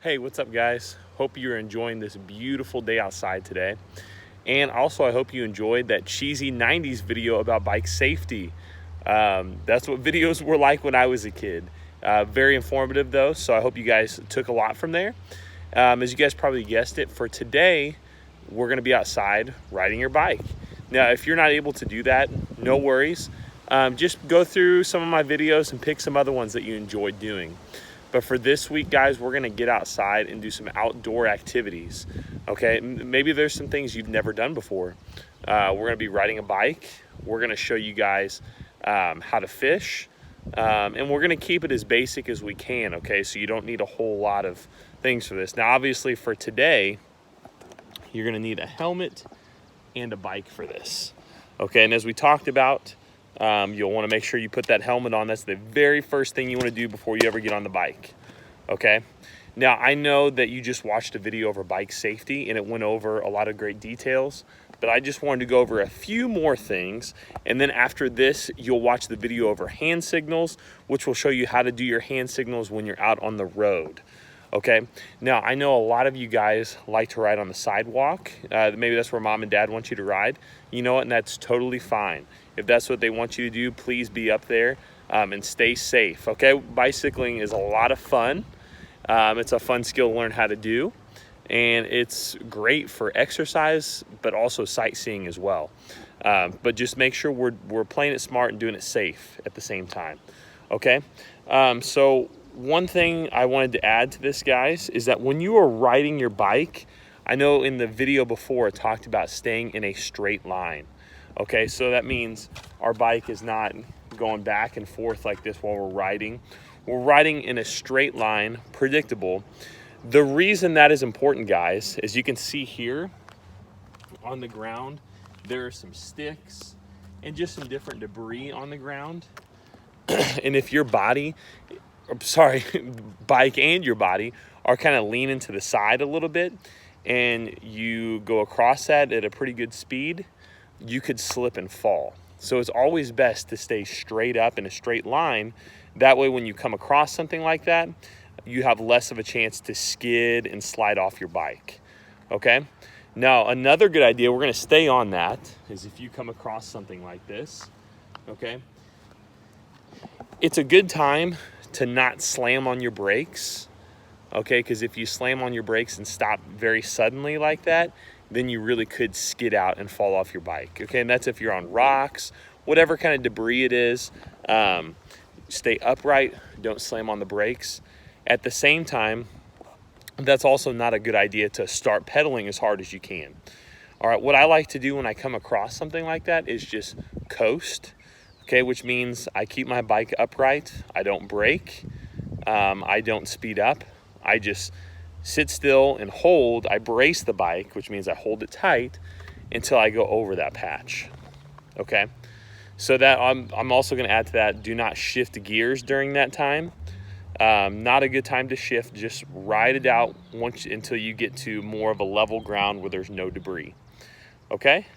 Hey, what's up guys? Hope you're enjoying this beautiful day outside today. And also I hope you enjoyed that cheesy 90s video about bike safety. That's what videos were like when I was a kid. Very informative though, so I hope you guys took a lot from there. As you guys probably guessed it, for today, we're gonna be outside riding your bike. Now, if you're not able to do that, no worries. Just go through some of my videos and pick some other ones that you enjoyed doing. But for this week, guys, we're gonna get outside and do some outdoor activities, okay? Maybe there's some things you've never done before. We're gonna be riding a bike. We're gonna show you guys how to fish. And we're gonna keep it as basic as we can, okay? So you don't need a whole lot of things for this. Now, obviously for today, you're gonna need a helmet and a bike for this, okay? And as we talked about, you'll want to make sure you put that helmet on. That's the very first thing you want to do before you ever get on the bike, okay? Now, I know that you just watched a video over bike safety and it went over a lot of great details, but I just wanted to go over a few more things. And then after this, you'll watch the video over hand signals, which will show you how to do your hand signals when you're out on the road. Okay, now I know a lot of you guys like to ride on the sidewalk. Maybe that's where mom and dad want you to ride. You know what, and that's totally fine. If that's what they want you to do, please be up there and stay safe, okay? Bicycling is a lot of fun. It's a fun skill to learn how to do, and it's great for exercise, but also sightseeing as well. But just make sure we're playing it smart and doing it safe at the same time, okay? So one thing I wanted to add to this, guys, is that when you are riding your bike, I know in the video before it talked about staying in a straight line. Okay, so that means our bike is not going back and forth like this while we're riding. We're riding in a straight line, predictable. The reason that is important, guys, as you can see here on the ground, there are some sticks and just some different debris on the ground. And if your bike and your body are kind of leaning to the side a little bit and you go across that at a pretty good speed, you could slip and fall. So it's always best to stay straight up in a straight line. That way, when you come across something like that, you have less of a chance to skid and slide off your bike, okay? Now, another good idea, we're gonna stay on that, is if you come across something like this, okay? It's a good time to not slam on your brakes, okay? Because if you slam on your brakes and stop very suddenly like that, then you really could skid out and fall off your bike, okay? And that's if you're on rocks, whatever kind of debris it is. Stay upright, don't slam on the brakes. At the same time, that's also not a good idea to start pedaling as hard as you can. All right, what I like to do when I come across something like that is just coast, okay? Which means I keep my bike upright, I don't brake, I don't speed up, I just sit still and hold. I brace the bike, which means I hold it tight until I go over that patch, okay? So that I'm also gonna add to that, do not shift gears during that time. Not a good time to shift, just ride it out until you get to more of a level ground where there's no debris, okay?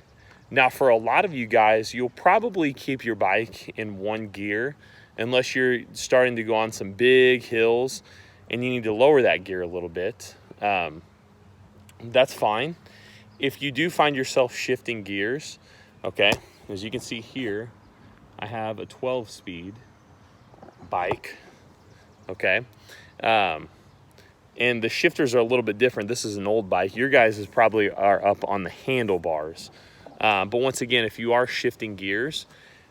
Now for a lot of you guys, you'll probably keep your bike in one gear unless you're starting to go on some big hills and you need to lower that gear a little bit. That's fine. If you do find yourself shifting gears, okay, as you can see here, I have a 12-speed bike, okay? And the shifters are a little bit different. This is an old bike. Your guys probably are up on the handlebars. But once again, if you are shifting gears,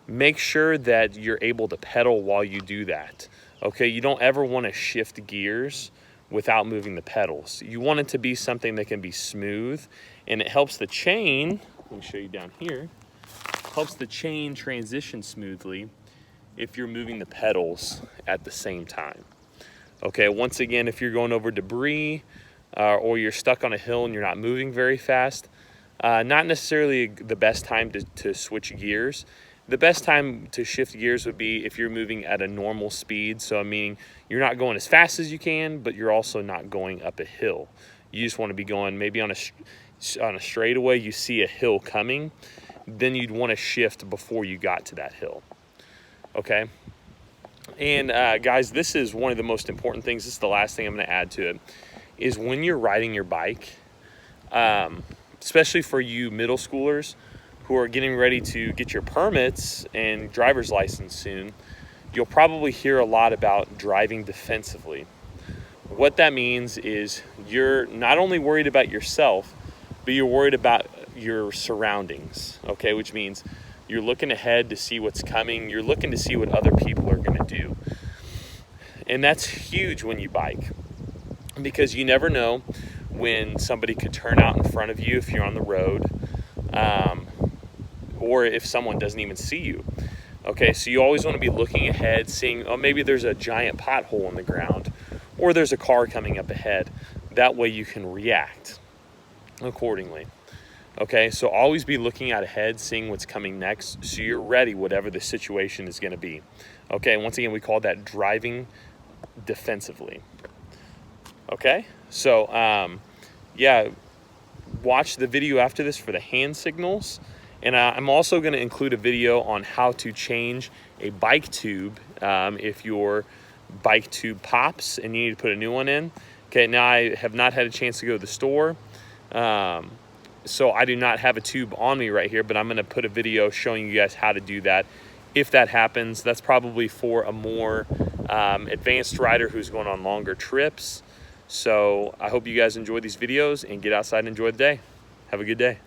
make sure that you're able to pedal while you do that. Okay, you don't ever want to shift gears without moving the pedals. You want it to be something that can be smooth, and it helps the chain, let me show you down here, helps the chain transition smoothly if you're moving the pedals at the same time. Okay, once again, if you're going over debris or you're stuck on a hill and you're not moving very fast, not necessarily the best time to switch gears. The best time to shift gears would be if you're moving at a normal speed. So meaning you're not going as fast as you can, but you're also not going up a hill. You just want to be going maybe on a straightaway, you see a hill coming, then you'd want to shift before you got to that hill, okay? And guys, this is one of the most important things. This is the last thing I'm going to add to it. is when you're riding your bike, especially for you middle schoolers who are getting ready to get your permits and driver's license soon, you'll probably hear a lot about driving defensively. What that means is you're not only worried about yourself, but you're worried about your surroundings, okay? Which means you're looking ahead to see what's coming. You're looking to see what other people are going to do. And that's huge when you bike, because you never know when somebody could turn out in front of you if you're on the road, or if someone doesn't even see you. Okay, so you always want to be looking ahead, seeing, oh, maybe there's a giant pothole in the ground, or there's a car coming up ahead. That way you can react accordingly. Okay, so always be looking out ahead, seeing what's coming next, so you're ready whatever the situation is going to be. Okay, once again, we call that driving defensively. Okay, so yeah, watch the video after this for the hand signals. And I'm also going to include a video on how to change a bike tube if your bike tube pops and you need to put a new one in. Okay, now I have not had a chance to go to the store, so I do not have a tube on me right here, but I'm going to put a video showing you guys how to do that. If that happens, that's probably for a more advanced rider who's going on longer trips. So I hope you guys enjoy these videos and get outside and enjoy the day. Have a good day.